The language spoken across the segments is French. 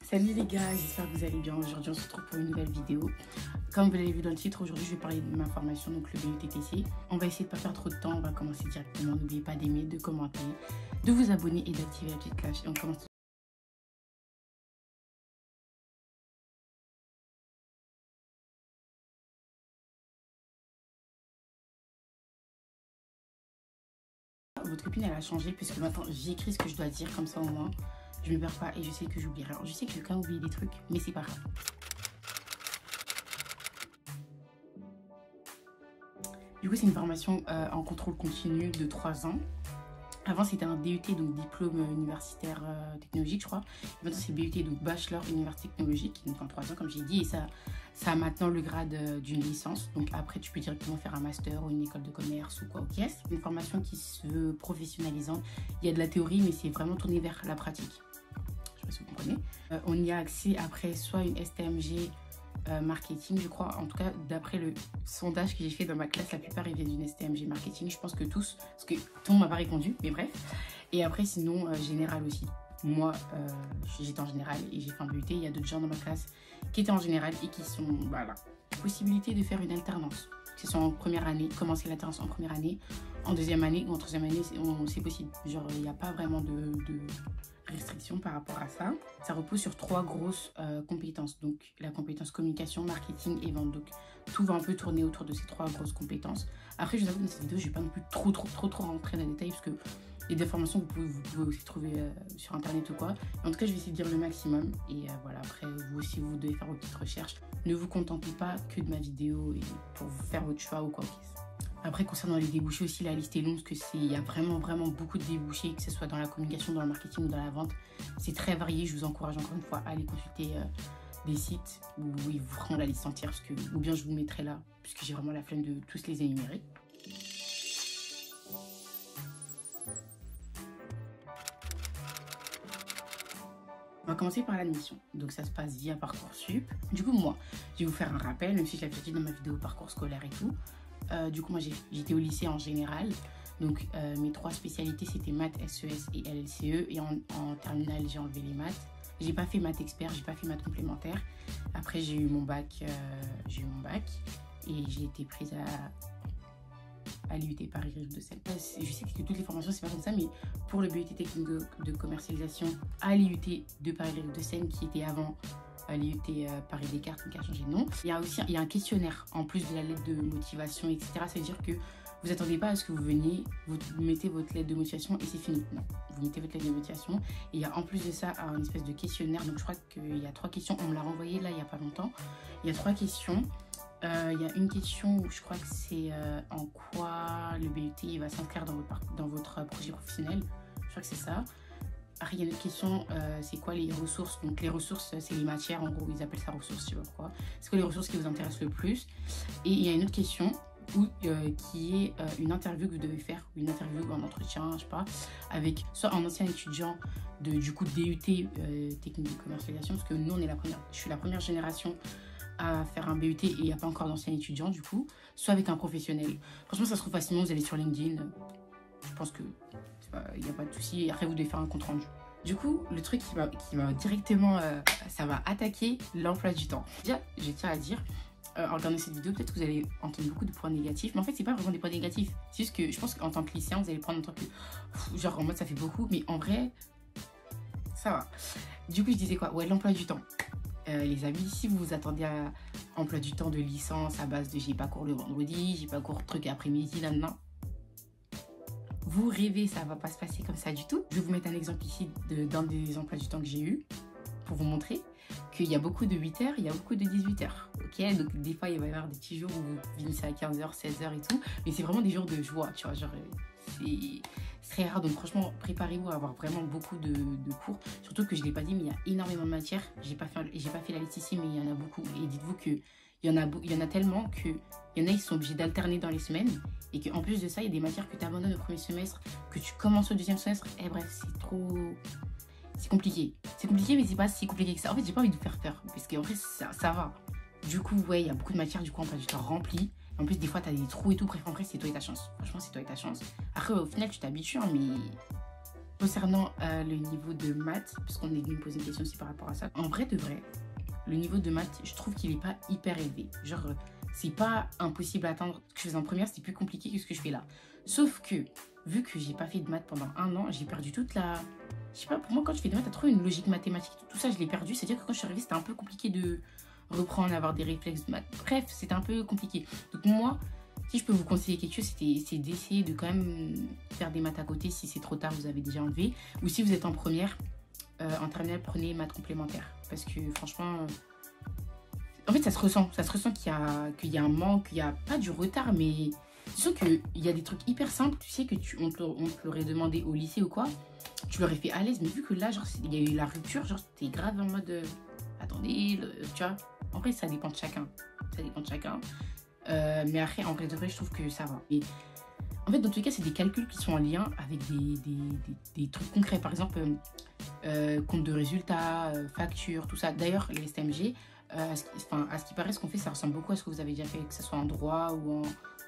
Salut les gars, j'espère que vous allez bien. Aujourd'hui on se retrouve pour une nouvelle vidéo. Comme vous l'avez vu dans le titre, aujourd'hui je vais parler de ma formation, donc le BUTTC. On va essayer de ne pas faire trop de temps, on va commencer directement. N'oubliez pas d'aimer, de commenter, de vous abonner et d'activer la petite cloche. Et on commence. Votre copine elle a changé puisque maintenant j'écris ce que je dois dire, comme ça au moins je me perds pas et je sais que j'oublierai. Alors je sais que je vais quand même oublier des trucs, mais c'est pas grave. Du coup c'est une formation en contrôle continu de 3 ans. Avant c'était un DUT, donc diplôme universitaire technologique je crois. Et maintenant c'est BUT, donc bachelor université technologique, donc en 3 ans comme j'ai dit. Et ça a maintenant le grade d'une licence. Donc après tu peux directement faire un master ou une école de commerce ou quoi au caisse. Une formation qui se veut professionnalisante. Il y a de la théorie mais c'est vraiment tourné vers la pratique. Je sais pas si vous comprenez. On y a accès après soit une STMG marketing, je crois. En tout cas, d'après le sondage que j'ai fait dans ma classe, la plupart ils viennent d'une STMG marketing. Je pense que tous, parce que tout le monde m'a pas répondu, mais bref. Et après, sinon, général aussi. Moi, j'étais en général et j'ai fait un BUT. Il y a d'autres gens dans ma classe qui étaient en général et qui sont, voilà, possibilité de faire une alternance. Que ce soit en première année, commencer l'alternance en première année, en deuxième année ou en troisième année, c'est possible. Genre, il n'y a pas vraiment de restrictions par rapport à ça. Ça repose sur 3 grosses compétences. Donc la compétence communication, marketing et vente. Donc tout va un peu tourner autour de ces 3 grosses compétences. Après je vous avoue dans cette vidéo je vais pas non plus trop rentrer dans les détails parce que il y a des formations que vous pouvez aussi trouver sur internet ou quoi. En tout cas je vais essayer de dire le maximum. Et voilà, après vous aussi vous devez faire vos petites recherches. Ne vous contentez pas que de ma vidéo et pour vous faire votre choix ou quoi. Après, concernant les débouchés aussi, la liste est longue parce qu'il y a vraiment beaucoup de débouchés, que ce soit dans la communication, dans le marketing ou dans la vente. C'est très varié. Je vous encourage encore une fois à aller consulter des sites où ils vous feront la liste entière, ou bien je vous mettrai là, puisque j'ai vraiment la flemme de tous les énumérer. On va commencer par l'admission. Donc ça se passe via Parcoursup. Du coup, moi, je vais vous faire un rappel, même si je l'avais déjà dit dans ma vidéo parcours scolaire et tout. Du coup, moi, j'étais au lycée en général. Donc, mes 3 spécialités, c'était maths, SES et LLCE. Et en terminale, j'ai enlevé les maths. J'ai pas fait maths expert, j'ai pas fait maths complémentaire. Après, j'ai eu mon bac. Et j'ai été prise à l'IUT Paris-Rive de Seine. Je sais que toutes les formations, c'est pas comme ça, mais pour le BUT technique de commercialisation à l'IUT de Paris-Rive de Seine, qui était avant l'IUT Paris Descartes, qui a changé de nom. Il y a un questionnaire en plus de la lettre de motivation, etc. Ça veut dire que vous attendez pas à ce que vous veniez, vous mettez votre lettre de motivation et c'est fini. Non, vous mettez votre lettre de motivation. Et il y a en plus de ça une espèce de questionnaire. Donc je crois qu'il y a 3 questions. On me l'a renvoyé là il y a pas longtemps. Il y a 3 questions. Il y a une question où je crois que c'est en quoi le BUT va s'inscrire dans votre projet professionnel. Je crois que c'est ça. Après, il y a une autre question, c'est quoi les ressources? Donc les ressources, c'est les matières, en gros, ils appellent ça ressources, je sais pas pourquoi. C'est quoi les ressources qui vous intéressent le plus? Et il y a une autre question qui est une interview que vous devez faire, une interview ou un entretien, je sais pas, avec soit un ancien étudiant du coup DUT technique de commercialisation, parce que nous, je suis la première génération à faire un BUT et il n'y a pas encore d'anciens étudiants du coup, soit avec un professionnel. Franchement, ça se trouve facilement, vous allez sur LinkedIn, je pense que il n'y a pas de souci. Après, vous devez faire un compte rendu. Du coup, le truc qui va directement, ça va attaquer l'emploi du temps. Déjà, je tiens à dire, en regardant cette vidéo, peut-être que vous allez entendre beaucoup de points négatifs. Mais en fait, c'est pas vraiment des points négatifs. C'est juste que je pense qu'en tant que lycéen, vous allez prendre en tant que... genre, en mode, ça fait beaucoup. Mais en vrai, ça va. Du coup, je disais quoi? Ouais, l'emploi du temps. Les amis, si vous vous attendez à emploi du temps de licence à base de j'ai pas cours le vendredi, j'ai pas cours truc après-midi, là, vous rêvez, ça va pas se passer comme ça du tout. Je vais vous mettre un exemple ici d'un des emplois du temps que j'ai eu pour vous montrer qu'il y a beaucoup de 8h, il y a beaucoup de 18h. Ok, donc des fois il va y avoir des petits jours où vous finissez à 15h, 16h et tout, mais c'est vraiment des jours de joie, tu vois, genre c'est très rare. Donc franchement, préparez-vous à avoir vraiment beaucoup de cours. Surtout que je l'ai pas dit, mais il y a énormément de matières. J'ai pas fait la liste ici, mais il y en a beaucoup. Et dites-vous que il y en a tellement qu'il y en a qui sont obligés d'alterner dans les semaines et qu'en plus de ça, il y a des matières que tu abandonnes au premier semestre, que tu commences au deuxième semestre. Et bref, c'est compliqué. C'est compliqué, mais c'est pas si compliqué que ça. En fait, j'ai pas envie de vous faire peur parce qu'en fait, ça va. Du coup, ouais, il y a beaucoup de matières, du coup, emploi du temps rempli. En plus, des fois, tu as des trous et tout. Bref, en vrai, c'est toi et ta chance. Franchement, c'est toi et ta chance. Après, au final, tu t'habitues, hein, mais Concernant le niveau de maths, parce qu'on est venu me poser une question aussi par rapport à ça, en vrai de vrai, le niveau de maths, je trouve qu'il n'est pas hyper élevé. Genre, c'est pas impossible à atteindre. Ce que je faisais en première, c'était plus compliqué que ce que je fais là. Sauf que, vu que j'ai pas fait de maths pendant 1 an, j'ai perdu toute la... Je sais pas, pour moi, quand je fais des maths, t'as trop une logique mathématique. Tout ça, je l'ai perdu. C'est-à-dire que quand je suis arrivée, c'était un peu compliqué de reprendre, avoir des réflexes de maths. Bref, c'était un peu compliqué. Donc moi, si je peux vous conseiller quelque chose, c'est d'essayer de quand même faire des maths à côté. Si c'est trop tard, vous avez déjà enlevé. Ou si vous êtes en première, en terminale, prenez maths complémentaires. Parce que franchement... En fait, ça se ressent qu'il y a un manque, qu'il n'y a pas du retard, mais tu sens qu'il y a des trucs hyper simples, tu sais, on te l'aurait demandé au lycée ou quoi, tu l'aurais fait à l'aise, mais vu que là, genre, il y a eu la rupture, genre, t'es grave en mode, attendez, tu vois, en vrai, ça dépend de chacun, mais après, en vrai de vrai, je trouve que ça va. Et, en fait, dans tous les cas, c'est des calculs qui sont en lien avec des trucs concrets, par exemple, compte de résultats, factures, tout ça. D'ailleurs, les STMG, à ce qui paraît, ce qu'on fait, ça ressemble beaucoup à ce que vous avez déjà fait, que ce soit en droit ou en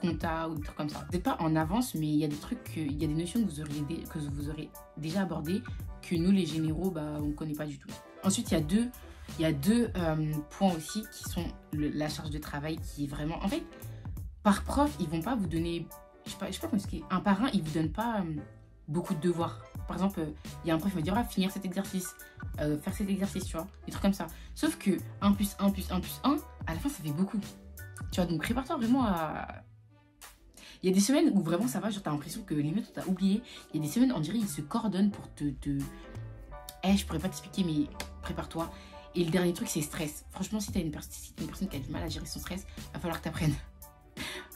compta ou des trucs comme ça. Vous n'êtes pas en avance, mais il y a des trucs, il y a des notions que vous aurez déjà abordées, que nous, les généraux, bah, on ne connaît pas du tout. Ensuite, il y a deux points aussi qui sont la charge de travail qui est vraiment... En fait, par prof, ils vont pas vous donner... Je sais pas comment expliquer. Un par un, ils vous donnent pas beaucoup de devoirs. Par exemple, il y a un prof qui va dire, finir cet exercice, faire cet exercice, tu vois, des trucs comme ça. Sauf que 1 plus 1 plus 1 plus 1, à la fin, ça fait beaucoup. Tu vois, donc prépare-toi vraiment à... Il y a des semaines où vraiment ça va, genre t'as l'impression que limite t'as oublié. Il y a des semaines, on dirait, ils se coordonnent pour je pourrais pas t'expliquer, mais prépare-toi. Et le dernier truc, c'est stress. Franchement, si t'as une personne qui a du mal à gérer son stress, va falloir que t'apprennes.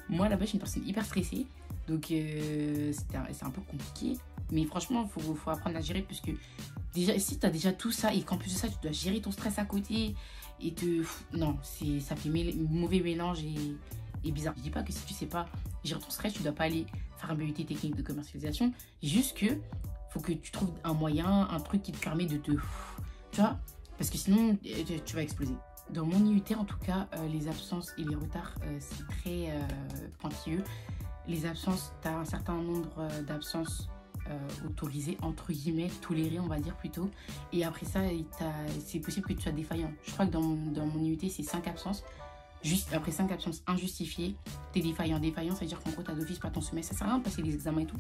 Moi, là-bas, je suis une personne hyper stressée. Donc, c'est un peu compliqué. Mais franchement, il faut apprendre à gérer. Puisque déjà, si tu as déjà tout ça et qu'en plus de ça, tu dois gérer ton stress à côté. Non, ça fait mauvais mélange et bizarre. Je dis pas que si tu sais pas gérer ton stress, tu dois pas aller faire un BUT technique de commercialisation. Juste que faut que tu trouves un moyen, un truc qui te permet de te... Tu vois, parce que sinon, tu vas exploser. Dans mon IUT, en tout cas, les absences et les retards, c'est très pointilleux. Les absences, tu as un certain nombre d'absences autorisées, entre guillemets, tolérées, on va dire plutôt. Et après ça, c'est possible que tu sois défaillant. Je crois que dans mon IUT, c'est 5 absences. Juste après 5 absences injustifiées, tu es défaillant. Défaillant, ça veut dire qu'en gros, tu as d'office pas ton semestre. Ça sert à rien de passer les examens et tout.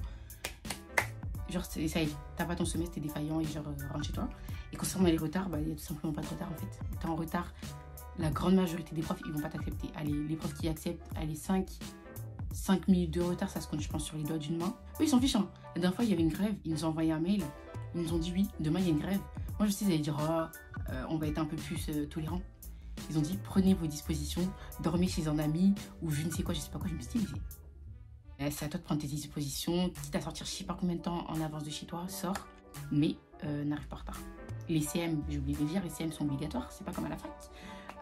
Genre, ça y est, t'as pas ton semestre, t'es défaillant et genre, rentre chez toi. Et concernant les retards, bah, il n'y a tout simplement pas de retard en fait. T'es en retard, la grande majorité des profs, ils vont pas t'accepter. Allez, les profs qui acceptent, allez, 5 minutes de retard, ça se compte, je pense, sur les doigts d'une main. Eux, ils s'en fichent. Hein. La dernière fois, il y avait une grève, ils nous ont envoyé un mail, ils nous ont dit oui, demain, il y a une grève. Moi, je sais, ils allaient dire, on va être un peu plus tolérant. Ils ont dit, prenez vos dispositions, dormez chez un ami, ou je ne sais quoi, je sais pas quoi. Je me suis dit, c'est à toi de prendre tes dispositions, quitte à sortir je sais pas combien de temps en avance de chez toi, sors, mais n'arrive pas en retard. Les CM, j'ai oublié de le dire, les CM sont obligatoires, c'est pas comme à la fac.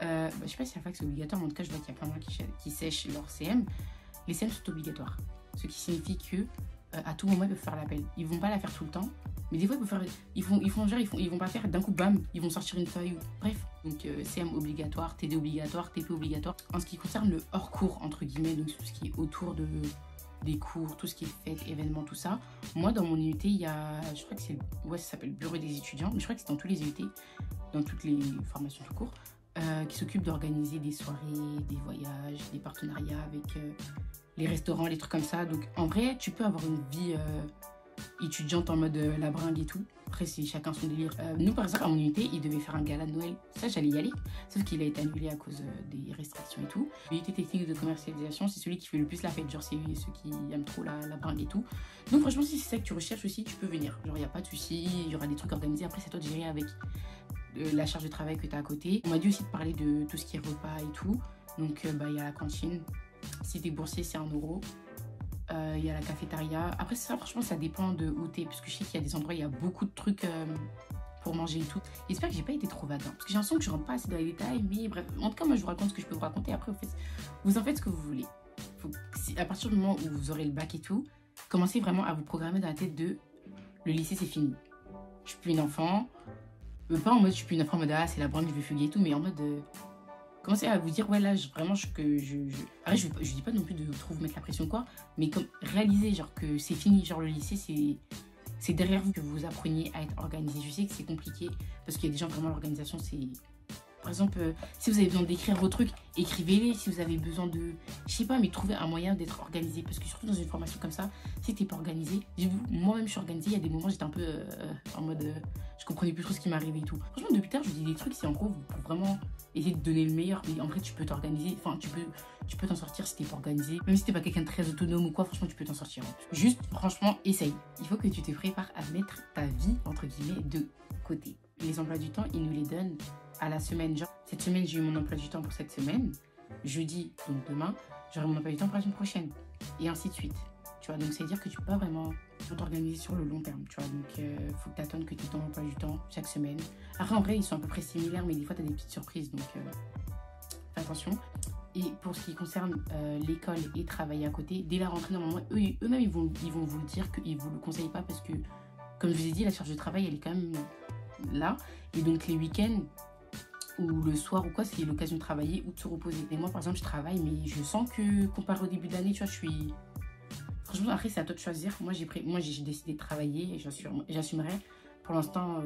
Je sais pas si à la fac c'est obligatoire, mais en tout cas je vois qu'il y a plein de gens qui sèchent leur CM. Les CM sont obligatoires, ce qui signifie que à tout moment ils peuvent faire l'appel. Ils vont pas la faire tout le temps, mais des fois ils vont pas faire d'un coup bam, ils vont sortir une feuille. Bref, donc CM obligatoire, TD obligatoire, TP obligatoire. En ce qui concerne le hors cours entre guillemets, donc tout ce qui est autour des cours, tout ce qui est fête, événements, tout ça. Moi, dans mon IUT, il y a, je crois que ça s'appelle Bureau des étudiants, mais je crois que c'est dans tous les IUT, dans toutes les formations tout court, qui s'occupent d'organiser des soirées, des voyages, des partenariats avec les restaurants, les trucs comme ça. Donc, en vrai, tu peux avoir une vie étudiante en mode la bringue et tout. Après, c'est chacun son délire. Nous, par exemple, à mon unité, il devait faire un gala de Noël. Ça, j'allais y aller. Sauf qu'il a été annulé à cause des restrictions et tout. L'unité technique de commercialisation, c'est celui qui fait le plus la fête. Genre, c'est ceux qui aiment trop la bringue et tout. Donc, franchement, si c'est ça que tu recherches aussi, tu peux venir. Genre, il n'y a pas de souci. Il y aura des trucs organisés. Après, c'est à toi de gérer avec la charge de travail que tu as à côté. On m'a dit aussi de parler de tout ce qui est repas et tout. Donc, il y a la cantine. Si t'es boursier, c'est 1 €. Il y a la cafétéria. Après ça, franchement, ça dépend de où t'es. Parce que je sais qu'il y a des endroits, il y a beaucoup de trucs pour manger et tout. J'espère que j'ai pas été trop vague. Hein, parce que j'ai l'impression que je rentre pas assez dans les détails. Mais bref, en tout cas, moi, je vous raconte ce que je peux vous raconter. Après, vous en faites ce que vous voulez. À partir du moment où vous aurez le bac et tout, commencez vraiment à vous programmer dans la tête de le lycée, c'est fini. Je suis plus une enfant. Pas en mode je suis plus une enfant en mode c'est la branche, je vais fuguer et tout. Mais en mode... commencez à vous dire, ouais, là, vraiment, Après, je dis pas non plus de trop vous mettre la pression, quoi, mais comme réaliser, genre, que c'est fini, genre, le lycée, c'est derrière vous que vous appreniez à être organisé. Je sais que c'est compliqué parce qu'il y a des gens vraiment l'organisation c'est... Par exemple, si vous avez besoin d'écrire vos trucs, écrivez-les. Si vous avez besoin de, je sais pas, mais trouvez un moyen d'être organisé. Parce que surtout dans une formation comme ça, si t'es pas organisé, moi-même je suis organisée. Il y a des moments j'étais un peu en mode, je comprenais plus trop ce qui m'arrivait et tout. Franchement, depuis tard, je vous dis des trucs, c'est en gros pour vraiment essayer de donner le meilleur. Mais en vrai, tu peux t'organiser. Enfin, tu peux t'en sortir si t'es pas organisé. Même si t'es pas quelqu'un de très autonome ou quoi, franchement, tu peux t'en sortir. Juste, franchement, essaye. Il faut que tu te prépares à mettre ta vie, entre guillemets, de côté. Les emplois du temps, ils nous les donnent à la semaine. Genre, cette semaine, j'ai eu mon emploi du temps pour cette semaine. Jeudi, donc demain, j'aurai mon emploi du temps pour la semaine prochaine. Et ainsi de suite. Tu vois, donc ça veut dire que tu peux pas vraiment t'organiser sur le long terme. Tu vois, donc faut que tu attendes que tu aies ton emploi du temps chaque semaine. Après, en vrai, ils sont à peu près similaires, mais des fois, tu as des petites surprises. Donc, fais attention. Et pour ce qui concerne l'école et travailler à côté, dès la rentrée, normalement, eux-mêmes, ils vont vous le dire qu'ils ne vous le conseillent pas parce que, comme je vous ai dit, la charge de travail, elle est quand même là. Et donc, les week-ends ou le soir ou quoi, c'est l'occasion de travailler ou de se reposer. Et moi, par exemple, je travaille, mais je sens que, comparé au début de l'année, tu vois, je suis... Franchement, après, c'est à toi de choisir. Moi, j'ai décidé de travailler et j'assumerai. Pour l'instant,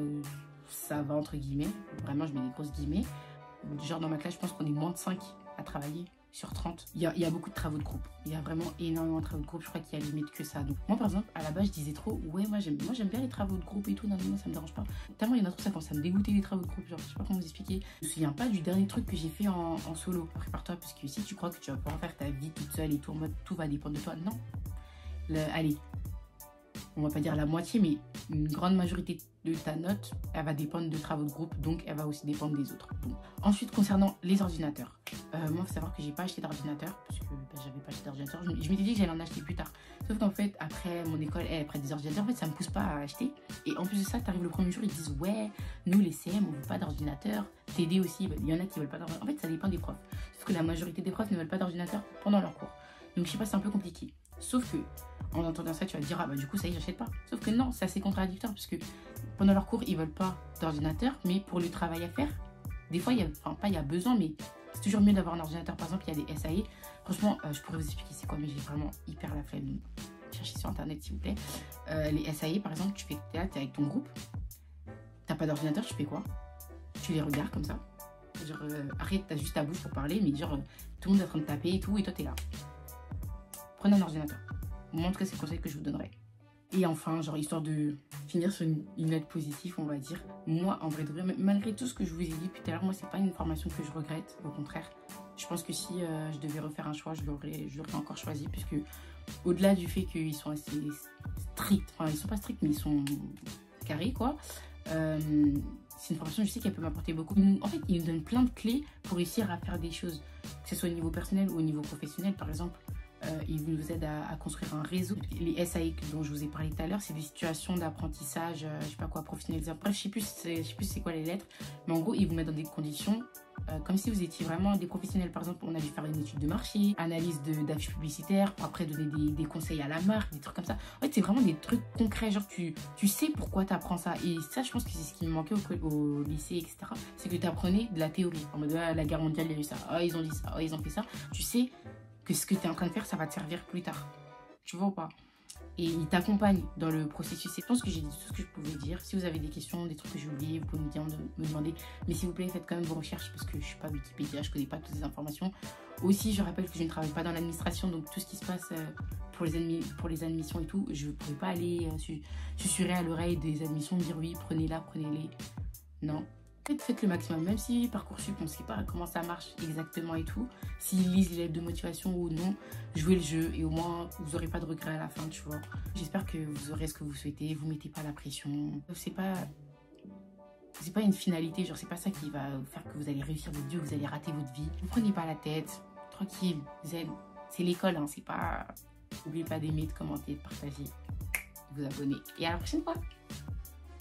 ça va, entre guillemets. Vraiment, je mets des grosses guillemets. Genre, dans ma classe, je pense qu'on est moins de 5 à travailler sur 30. Il y a beaucoup de travaux de groupe. Il y a vraiment énormément de travaux de groupe. Je crois qu'il y a limite que ça. Donc, moi, par exemple, à la base, je disais trop, ouais, moi, j'aime bien les travaux de groupe et tout. Non, ça me dérange pas. Tellement il y en a trop, ça commence à me dégoûter les travaux de groupe. Genre, je sais pas comment vous expliquer. Je me souviens pas du dernier truc que j'ai fait en solo. Prépare-toi, parce que si tu crois que tu vas pouvoir faire ta vie toute seule et tout, en mode tout va dépendre de toi, non. Allez, on va pas dire la moitié, mais une grande majorité de ta note, elle va dépendre de travaux de groupe, donc elle va aussi dépendre des autres. Donc, ensuite, concernant les ordinateurs, moi, il faut savoir que j'ai pas acheté d'ordinateur, parce que j'avais pas acheté d'ordinateur. Je m'étais dit que j'allais en acheter plus tard. Sauf qu'en fait, après mon école, elle prête des ordinateurs, en fait, ça me pousse pas à acheter. Et en plus de ça, tu arrives le premier jour, ils disent, ouais, nous, les CM, on veut pas d'ordinateur. TD aussi, il y en a qui veulent pas d'ordinateur. En fait, ça dépend des profs. Sauf que la majorité des profs ne veulent pas d'ordinateur pendant leur cours. Donc, je sais pas, c'est un peu compliqué. Sauf que, en entendant ça, tu vas te dire, ah bah du coup, ça y est, j'achète pas. Sauf que non, c'est assez contradictoire, parce que pendant leur cours, ils veulent pas d'ordinateur, mais pour le travail à faire, des fois, il y a besoin, mais c'est toujours mieux d'avoir un ordinateur. Par exemple, il y a des SAE. Franchement, je pourrais vous expliquer c'est quoi, mais j'ai vraiment hyper la flemme. Cherchez sur internet, s'il vous plaît. Les SAE, par exemple, t'es avec ton groupe, t'as pas d'ordinateur, tu fais quoi? Tu les regardes comme ça. Genre, arrête, t'as juste ta bouche pour parler, mais genre, tout le monde est en train de taper et tout, et toi, t'es là. Prenez un ordinateur. Moi, en tout cas, c'est le conseil que je vous donnerais. Et enfin, genre, histoire de finir sur une note positive, on va dire. Moi, en vrai de vrai, malgré tout ce que je vous ai dit depuis tout à l'heure, moi, c'est pas une formation que je regrette. Au contraire, je pense que si je devais refaire un choix, je l'aurais encore choisi. Puisque, au-delà du fait qu'ils sont assez stricts, enfin, ils sont pas stricts, mais ils sont carrés, quoi. C'est une formation, je sais qu'elle peut m'apporter beaucoup. En fait, ils nous donnent plein de clés pour réussir à faire des choses, que ce soit au niveau personnel ou au niveau professionnel, par exemple. Ils nous aident à construire un réseau. Les SAE dont je vous ai parlé tout à l'heure, c'est des situations d'apprentissage, je sais pas quoi, professionnalisation. Bref, je sais plus c'est quoi les lettres, mais en gros, ils vous mettent dans des conditions comme si vous étiez vraiment des professionnels. Par exemple, on a dû faire une étude de marché, analyse d'affiches publicitaires, après donner des conseils à la marque, des trucs comme ça. En fait, c'est vraiment des trucs concrets, genre tu sais pourquoi tu apprends ça. Et ça, je pense que c'est ce qui me manquait au lycée, etc. C'est que tu apprenais de la théorie. En mode, la guerre mondiale, il y a eu ça, ils ont dit ça, ils ont fait ça. Tu sais que ce que tu es en train de faire, ça va te servir plus tard. Tu vois ou pas? Et il t'accompagne dans le processus. Je pense que j'ai dit tout ce que je pouvais dire. Si vous avez des questions, des trucs que j'ai oubliés, vous pouvez me demander. Mais s'il vous plaît, faites quand même vos recherches parce que je ne suis pas Wikipédia, je ne connais pas toutes les informations. Aussi, je rappelle que je ne travaille pas dans l'administration, donc tout ce qui se passe pour les admissions et tout, je ne pourrais pas aller susurrer à l'oreille des admissions, dire oui, prenez-la, prenez-les. Non. Faites le maximum, même si Parcoursup, on ne sait pas comment ça marche exactement et tout. S'ils lisent les lettres de motivation ou non, jouez le jeu et au moins vous n'aurez pas de regrets à la fin, tu vois. J'espère que vous aurez ce que vous souhaitez, vous mettez pas la pression. C'est pas une finalité, genre c'est pas ça qui va faire que vous allez réussir votre vie ou que vous allez rater votre vie. Vous prenez pas la tête, tranquille, zen. C'est l'école, hein, c'est pas... N'oubliez pas d'aimer, de commenter, de partager, de vous abonner. Et à la prochaine fois.